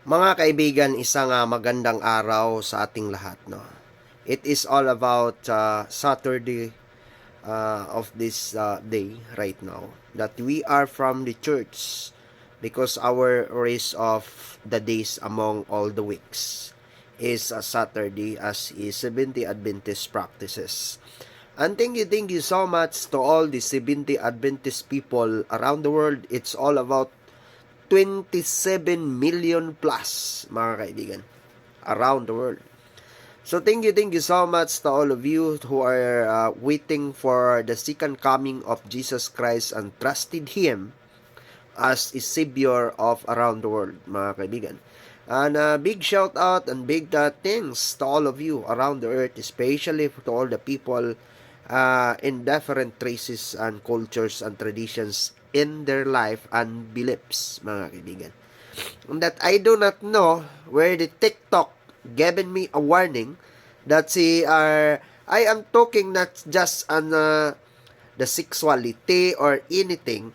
Mga kaibigan, isang magandang araw sa ating lahat. No? It is all about Saturday of this day right now that we are from the church because our race of the days among all the weeks is Saturday as is Seventh-day Adventist practices. And thank you so much to all the Seventh-day Adventist people around the world. It's all about 27 million plus, mga kaibigan, around the world. So thank you so much to all of you who are waiting for the second coming of Jesus Christ and trusted Him as a Savior of around the world, mga kaibigan. And big shout out and big thanks to all of you around the earth, especially to all the people in different races and cultures and traditions in their life and beliefs, mga kaibigan. That I do not know where the TikTok given me a warning that I am talking not just on the sexuality or anything.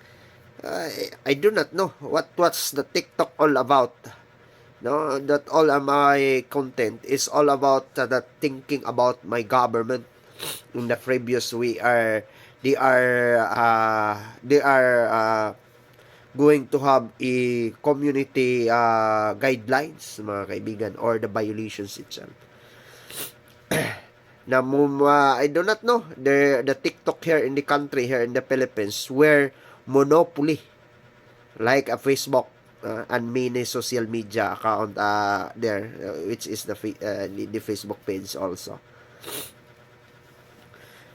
I do not know what's the TikTok all about. No, that all of my content is all about that thinking about my government. In the previous we are they are going to have a community guidelines, mga kaibigan, or the violations itself. Na I do not know the TikTok here in the country, here in the Philippines, where monopoly like a Facebook and many social media account there, which is the Facebook page also.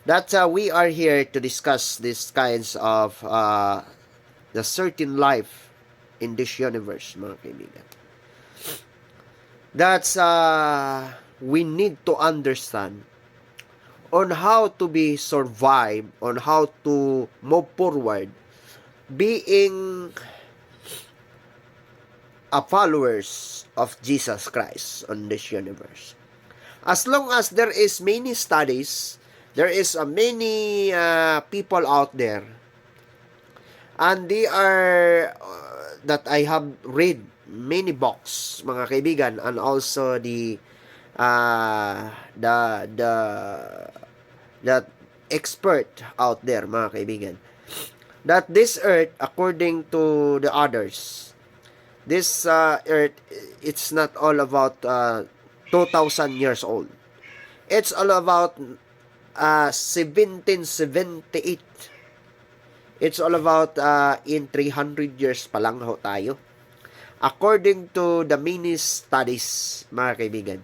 That we are here to discuss these kinds of the certain life in this universe, mga kaibigan. That's we need to understand on how to be survive, on how to move forward, being a followers of Jesus Christ on this universe. As long as there is many studies, there is many people out there, and they are that I have read many books, mga kaibigan, and also the expert out there, mga kaibigan, that this earth, according to the others, this earth, it's not all about 2,000 years old. It's all about 1778. It's all about in 300 years pa lang ho tayo. According to the many studies, mga kaibigan.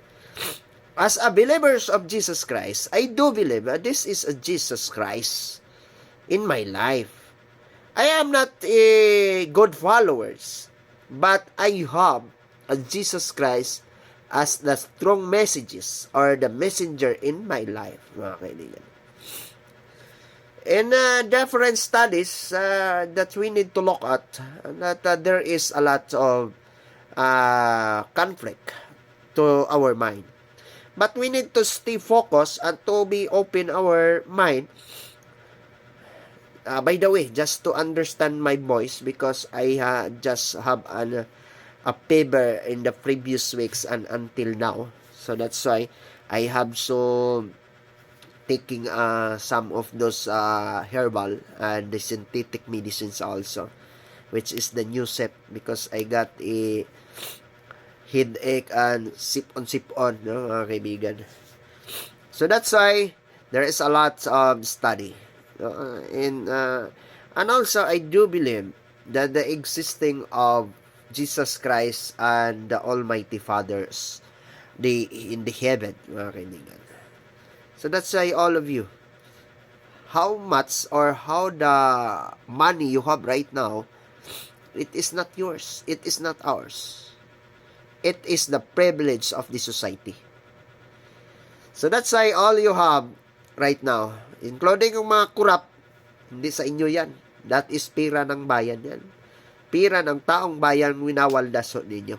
As a believers of Jesus Christ, I do believe this is a Jesus Christ in my life. I am not a good followers, but I have a Jesus Christ as the strong messages or the messenger in my life, mga kaibigan. In different studies that we need to look at, that there is a lot of conflict to our mind. But we need to stay focused and to be open our mind. By the way, just to understand my voice, because I just have a paper in the previous weeks and until now. So that's why I have so taking some of those herbal and the synthetic medicines also, which is the new step, because I got a headache and sip on, no, mga kaibigan. So that's why there is a lot of study. And also I do believe that the existing of Jesus Christ and the Almighty Fathers, in the heaven, mga kaibigan. So that's why all of you, how much or how the money you have right now, it is not yours. It is not ours. It is the privilege of the society. So that's why all you have right now, including yung mga kurap, hindi sa inyo yan. That is pira ng bayan yan. Pira ng taong bayan winawaldas ninyo.